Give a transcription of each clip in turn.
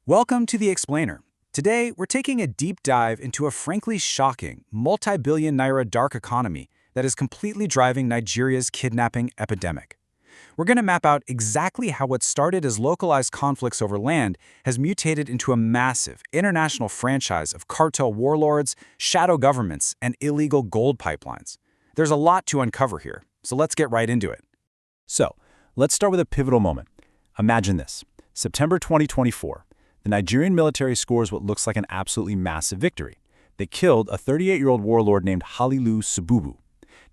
Welcome to The Explainer. Today, we're taking a deep dive into a frankly shocking, multi-billion naira dark economy that is completely driving Nigeria's kidnapping epidemic. We're going to map out exactly how what started as localized conflicts over land has mutated into a massive international franchise of cartel warlords, shadow governments, and illegal gold pipelines. There's a lot to uncover here, so let's get right into it. So, let's start with a pivotal moment. Imagine this. September 2024. The Nigerian military scores what looks like an absolutely massive victory. They killed a 38-year-old warlord named Halilu Sububu.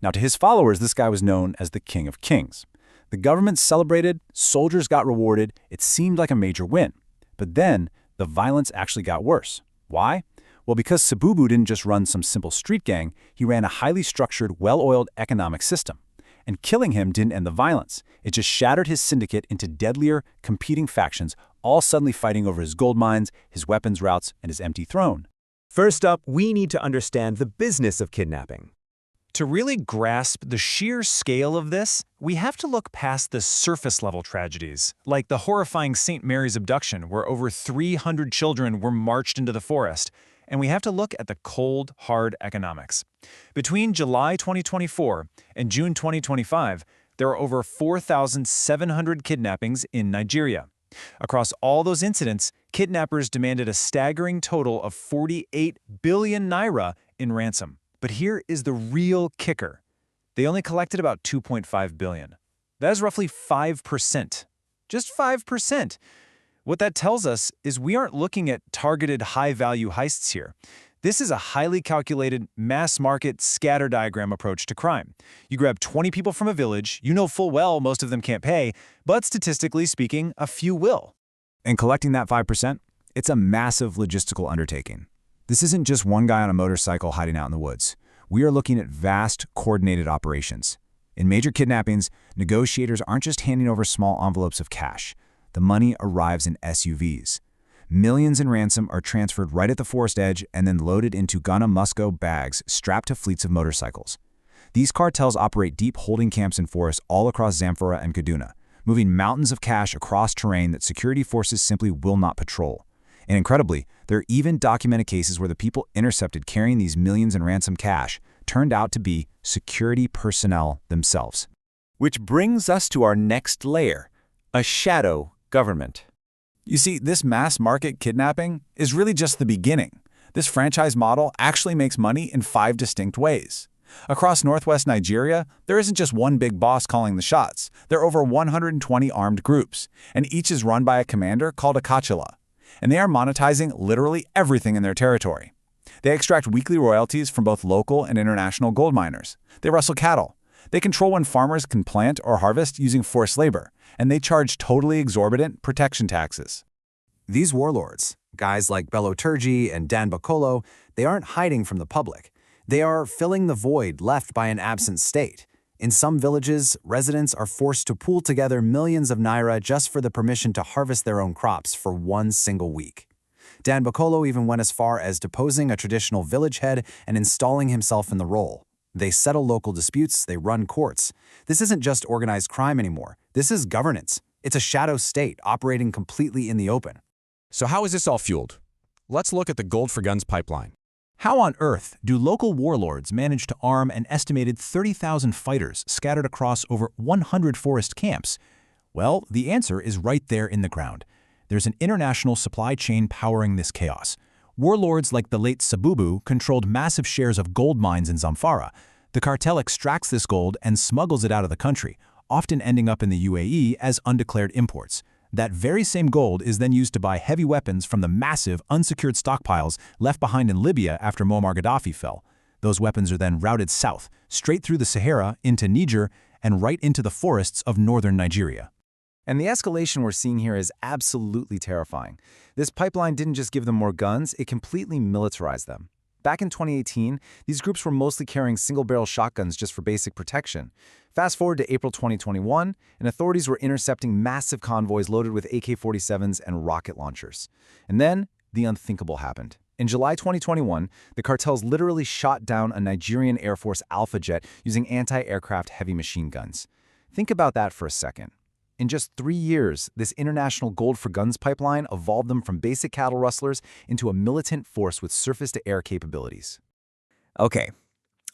Now, to his followers, this guy was known as the King of Kings. The government celebrated, soldiers got rewarded, it seemed like a major win. But then, the violence actually got worse. Why? Well, because Sububu didn't just run some simple street gang, he ran a highly structured, well-oiled economic system. And killing him didn't end the violence. It just shattered his syndicate into deadlier, competing factions, all suddenly fighting over his gold mines, his weapons routes, and his empty throne. First up, we need to understand the business of kidnapping. To really grasp the sheer scale of this, we have to look past the surface-level tragedies, like the horrifying St. Mary's abduction, where over 300 children were marched into the forest, and we have to look at the cold, hard economics. Between July 2024 and June 2025, there are over 4,700 kidnappings in Nigeria. Across all those incidents, kidnappers demanded a staggering total of 48 billion naira in ransom. But here is the real kicker. They only collected about 2.5 billion. That is roughly 5%. Just 5%. What that tells us is we aren't looking at targeted high-value heists here. This is a highly calculated, mass-market scatter diagram approach to crime. You grab 20 people from a village, you know full well most of them can't pay, but statistically speaking, a few will. And collecting that 5%, it's a massive logistical undertaking. This isn't just one guy on a motorcycle hiding out in the woods. We are looking at vast, coordinated operations. In major kidnappings, negotiators aren't just handing over small envelopes of cash. The money arrives in SUVs. Millions in ransom are transferred right at the forest edge and then loaded into Ghana Musco bags strapped to fleets of motorcycles. These cartels operate deep holding camps in forests all across Zamfara and Kaduna, moving mountains of cash across terrain that security forces simply will not patrol. And incredibly, there are even documented cases where the people intercepted carrying these millions in ransom cash turned out to be security personnel themselves. Which brings us to our next layer, a shadow government. You see, this mass market kidnapping is really just the beginning. This franchise model actually makes money in 5 distinct ways. Across northwest Nigeria, there isn't just one big boss calling the shots. There are over 120 armed groups, and each is run by a commander called a Kachila. And they are monetizing literally everything in their territory. They extract weekly royalties from both local and international gold miners. They rustle cattle. They control when farmers can plant or harvest using forced labor, and they charge totally exorbitant protection taxes. These warlords, guys like Bello Turji and Dan Bakolo, they aren't hiding from the public. They are filling the void left by an absent state. In some villages, residents are forced to pool together millions of naira just for the permission to harvest their own crops for one single week. Dan Bakolo even went as far as deposing a traditional village head and installing himself in the role. They settle local disputes, they run courts. This isn't just organized crime anymore. This is governance. It's a shadow state operating completely in the open. So how is this all fueled? Let's look at the Gold for Guns pipeline. How on earth do local warlords manage to arm an estimated 30,000 fighters scattered across over 100 forest camps? Well, the answer is right there in the ground. There's an international supply chain powering this chaos. Warlords like the late Sububu controlled massive shares of gold mines in Zamfara. The cartel extracts this gold and smuggles it out of the country, often ending up in the UAE as undeclared imports. That very same gold is then used to buy heavy weapons from the massive, unsecured stockpiles left behind in Libya after Muammar Gaddafi fell. Those weapons are then routed south, straight through the Sahara, into Niger, and right into the forests of northern Nigeria. And the escalation we're seeing here is absolutely terrifying. This pipeline didn't just give them more guns, it completely militarized them. Back in 2018, these groups were mostly carrying single-barrel shotguns just for basic protection. Fast forward to April 2021, and authorities were intercepting massive convoys loaded with AK-47s and rocket launchers. And then, the unthinkable happened. In July 2021, the cartels literally shot down a Nigerian Air Force Alpha jet using anti-aircraft heavy machine guns. Think about that for a second. In just 3 years, this international gold for guns pipeline evolved them from basic cattle rustlers into a militant force with surface-to-air capabilities. Okay,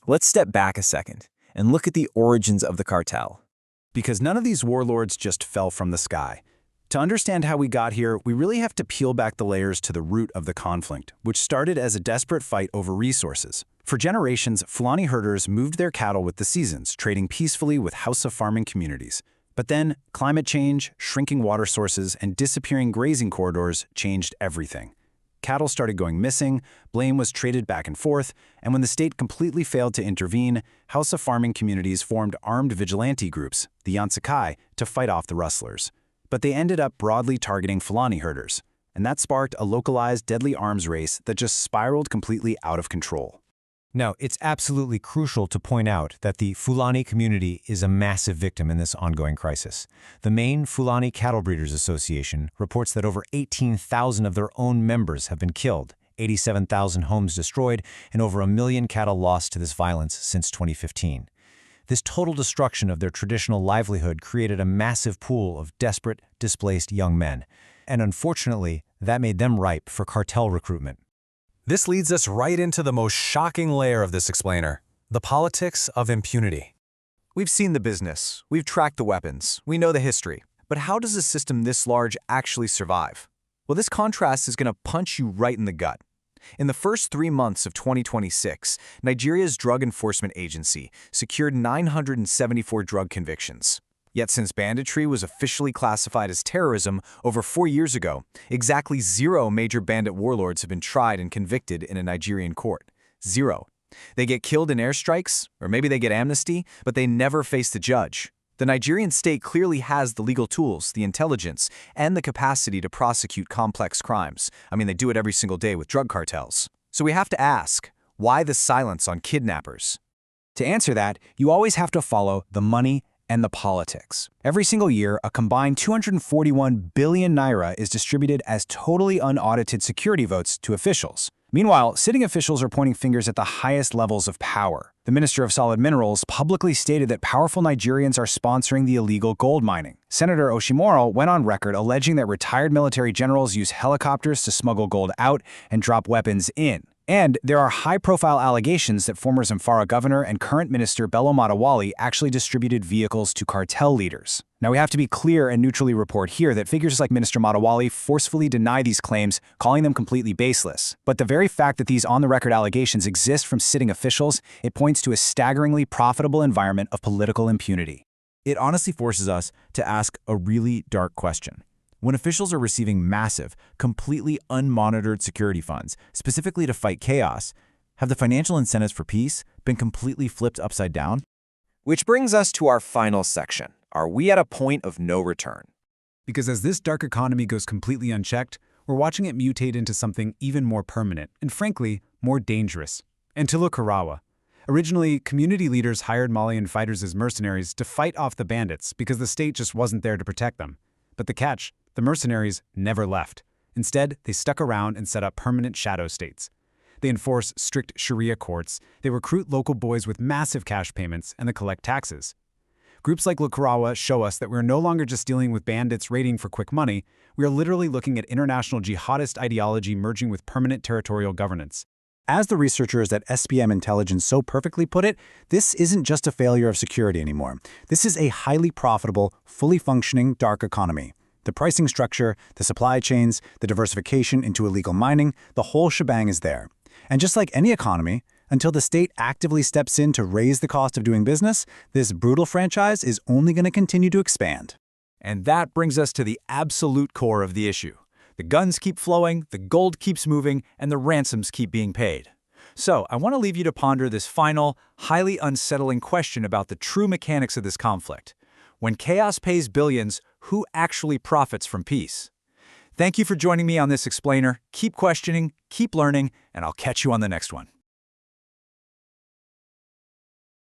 let's step back a second and look at the origins of the cartel. Because none of these warlords just fell from the sky. To understand how we got here, we really have to peel back the layers to the root of the conflict, which started as a desperate fight over resources. For generations, Fulani herders moved their cattle with the seasons, trading peacefully with Hausa farming communities. But then, climate change, shrinking water sources, and disappearing grazing corridors changed everything. Cattle started going missing, blame was traded back and forth, and when the state completely failed to intervene, Hausa farming communities formed armed vigilante groups, the Yansakai, to fight off the rustlers. But they ended up broadly targeting Fulani herders, and that sparked a localized deadly arms race that just spiraled completely out of control. Now, it's absolutely crucial to point out that the Fulani community is a massive victim in this ongoing crisis. The Maine Fulani Cattle Breeders Association reports that over 18,000 of their own members have been killed, 87,000 homes destroyed, and over 1 million cattle lost to this violence since 2015. This total destruction of their traditional livelihood created a massive pool of desperate, displaced young men. And unfortunately, that made them ripe for cartel recruitment. This leads us right into the most shocking layer of this explainer, the politics of impunity. We've seen the business, we've tracked the weapons, we know the history. But how does a system this large actually survive? Well, this contrast is going to punch you right in the gut. In the first 3 months of 2026, Nigeria's Drug Enforcement Agency secured 974 drug convictions. Yet since banditry was officially classified as terrorism over 4 years ago, exactly 0 major bandit warlords have been tried and convicted in a Nigerian court. 0. They get killed in airstrikes, or maybe they get amnesty, but they never face the judge. The Nigerian state clearly has the legal tools, the intelligence, and the capacity to prosecute complex crimes. I mean, they do it every single day with drug cartels. So we have to ask, why the silence on kidnappers? To answer that, you always have to follow the money and the politics. Every single year, a combined 241 billion naira is distributed as totally unaudited security votes to officials. Meanwhile, sitting officials are pointing fingers at the highest levels of power. The Minister of Solid Minerals publicly stated that powerful Nigerians are sponsoring the illegal gold mining. Senator Oshimoro went on record alleging that retired military generals use helicopters to smuggle gold out and drop weapons in. And there are high-profile allegations that former Zamfara governor and current minister Bello Matawali actually distributed vehicles to cartel leaders. Now, we have to be clear and neutrally report here that figures like Minister Matawali forcefully deny these claims, calling them completely baseless. But the very fact that these on-the-record allegations exist from sitting officials, it points to a staggeringly profitable environment of political impunity. It honestly forces us to ask a really dark question. When officials are receiving massive, completely unmonitored security funds, specifically to fight chaos, have the financial incentives for peace been completely flipped upside down? Which brings us to our final section. Are we at a point of no return? Because as this dark economy goes completely unchecked, we're watching it mutate into something even more permanent and, frankly, more dangerous. Antilla Karawa. Originally, community leaders hired Malian fighters as mercenaries to fight off the bandits because the state just wasn't there to protect them. But the catch? The mercenaries never left. Instead, they stuck around and set up permanent shadow states. They enforce strict Sharia courts, they recruit local boys with massive cash payments, and they collect taxes. Groups like Lukarawa show us that we're no longer just dealing with bandits raiding for quick money, we are literally looking at international jihadist ideology merging with permanent territorial governance. As the researchers at SPM Intelligence so perfectly put it, this isn't just a failure of security anymore. This is a highly profitable, fully functioning dark economy. The pricing structure, the supply chains, the diversification into illegal mining, the whole shebang is there. And just like any economy, until the state actively steps in to raise the cost of doing business, this brutal franchise is only going to continue to expand. And that brings us to the absolute core of the issue. The guns keep flowing, the gold keeps moving, and the ransoms keep being paid. So I want to leave you to ponder this final, highly unsettling question about the true mechanics of this conflict. When chaos pays billions, who actually profits from peace? Thank you for joining me on this explainer. Keep questioning, keep learning, and I'll catch you on the next one.